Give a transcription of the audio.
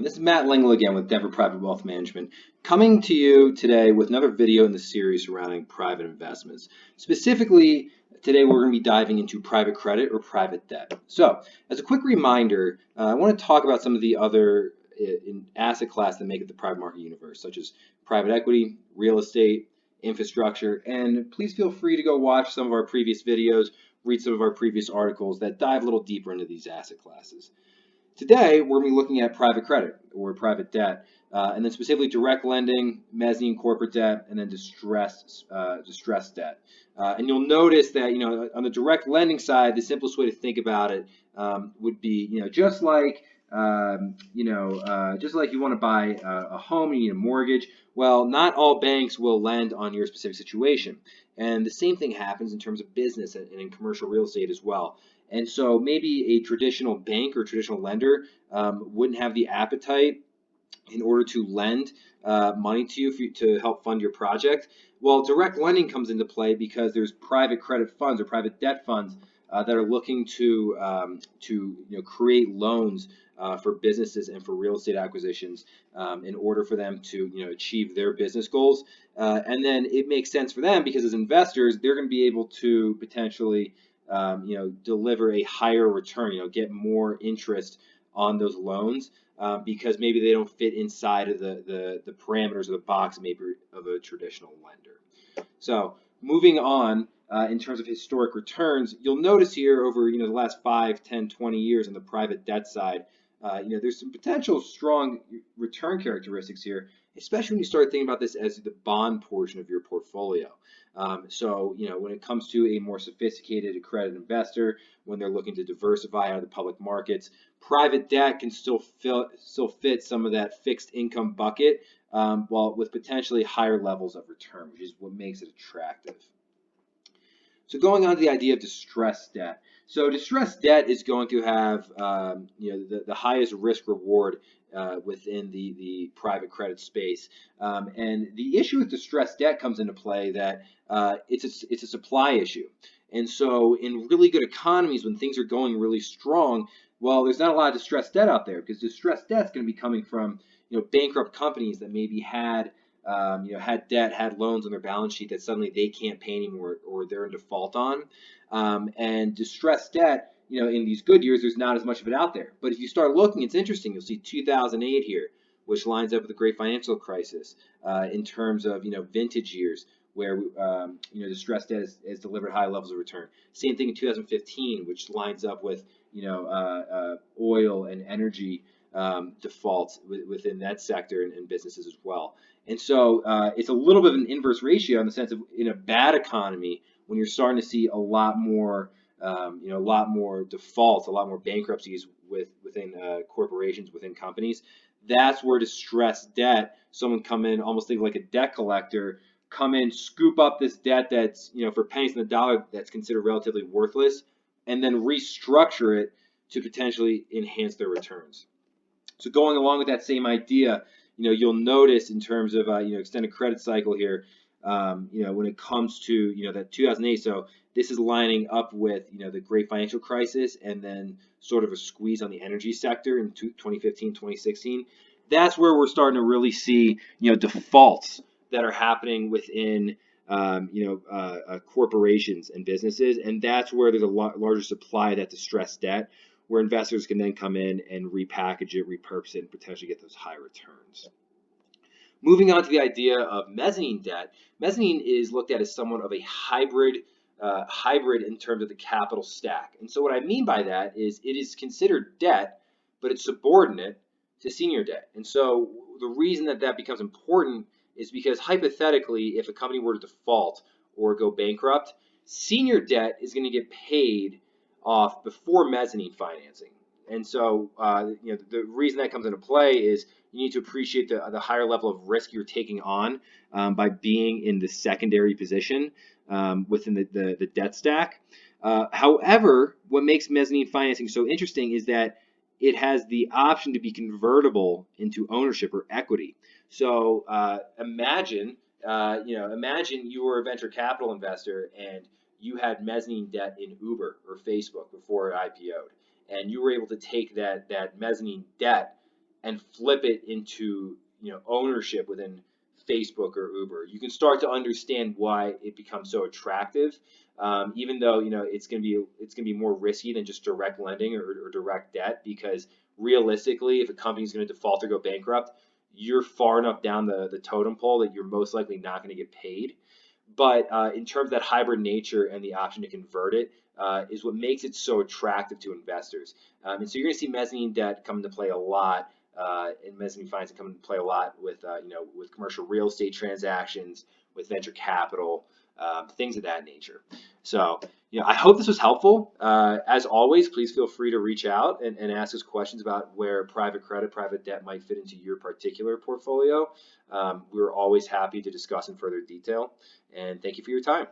everyone. This is Matt Lingle again with Denver Private Wealth Management, coming to you today with another video in the series surrounding private investments. Specifically, today we're going to be diving into private credit or private debt. So, as a quick reminder, I want to talk about some of the other asset classes that make up the private market universe, such as private equity, real estate, infrastructure, and please feel free to go watch some of our previous videos, read some of our previous articles that dive a little deeper into these asset classes. Today, we're going to be looking at private credit or private debt, and then specifically direct lending, mezzanine corporate debt, and then distressed debt. And you'll notice that, on the direct lending side, the simplest way to think about it would be, just like you want to buy a home, you need a mortgage. Well, not all banks will lend on your specific situation, and the same thing happens in terms of business and in commercial real estate as well. And so maybe a traditional bank or traditional lender wouldn't have the appetite in order to lend money to you to help fund your project. Well, direct lending comes into play because there's private credit funds or private debt funds that are looking to create loans for businesses and for real estate acquisitions in order for them to achieve their business goals. And then it makes sense for them because as investors, they're going to be able to potentially deliver a higher return, get more interest on those loans because maybe they don't fit inside of the parameters of the box maybe of a traditional lender. So moving on in terms of historic returns, you'll notice here over the last 5, 10, 20 years on the private debt side, there's some potential strong return characteristics here, especially when you start thinking about this as the bond portion of your portfolio. So when it comes to a more sophisticated accredited investor, when they're looking to diversify out of the public markets, private debt can still fit some of that fixed income bucket, while with potentially higher levels of return, which is what makes it attractive. So going on to the idea of distressed debt. So distressed debt is going to have the highest risk reward within the private credit space. And the issue with distressed debt comes into play that it's a supply issue. And so in really good economies, when things are going really strong, well, there's not a lot of distressed debt out there because distressed debt is going to be coming from bankrupt companies that maybe had debt, had loans on their balance sheet that suddenly they can't pay anymore or they're in default on. And distressed debt, in these good years, there's not as much of it out there. But if you start looking, it's interesting. You'll see 2008 here, which lines up with the Great Financial Crisis in terms of, vintage years where, distressed debt has delivered high levels of return. Same thing in 2015, which lines up with, oil and energy defaults within that sector and businesses as well. And so it's a little bit of an inverse ratio in the sense of in a bad economy, when you're starting to see a lot more defaults, a lot more bankruptcies within corporations, within companies. That's where distressed debt, someone come in, almost think like a debt collector, come in, scoop up this debt that's, for pennies on the dollar, that's considered relatively worthless, and then restructure it to potentially enhance their returns. So going along with that same idea, you'll notice in terms of extended credit cycle here, when it comes to that 2008. So this is lining up with the Great Financial Crisis and then sort of a squeeze on the energy sector in 2015, 2016. That's where we're starting to really see defaults that are happening within corporations and businesses, and that's where there's a larger supply of that distressed debt, where investors can then come in and repackage it, repurpose it, and potentially get those high returns. Moving on to the idea of mezzanine debt, mezzanine is looked at as somewhat of a hybrid in terms of the capital stack. And so what I mean by that is it is considered debt, but it's subordinate to senior debt. And so the reason that becomes important is because hypothetically, if a company were to default or go bankrupt, senior debt is going to get paid off before mezzanine financing. And so the reason that comes into play is you need to appreciate the higher level of risk you're taking on by being in the secondary position within the debt stack. However, what makes mezzanine financing so interesting is that it has the option to be convertible into ownership or equity. So imagine you were a venture capital investor and you had mezzanine debt in Uber or Facebook before it IPO'd, and you were able to take that mezzanine debt and flip it into ownership within Facebook or Uber, you can start to understand why it becomes so attractive. Even though it's gonna be more risky than just direct lending or direct debt, because realistically, if a company's going to default or go bankrupt, you're far enough down the totem pole that you're most likely not going to get paid. But in terms of that hybrid nature and the option to convert it, is what makes it so attractive to investors. And so you're going to see mezzanine debt come into play a lot, and mezzanine financing come into play a lot with with commercial real estate transactions, with venture capital, things of that nature. So I hope this was helpful. As always, please feel free to reach out and ask us questions about where private credit, private debt might fit into your particular portfolio. We're always happy to discuss in further detail. And thank you for your time.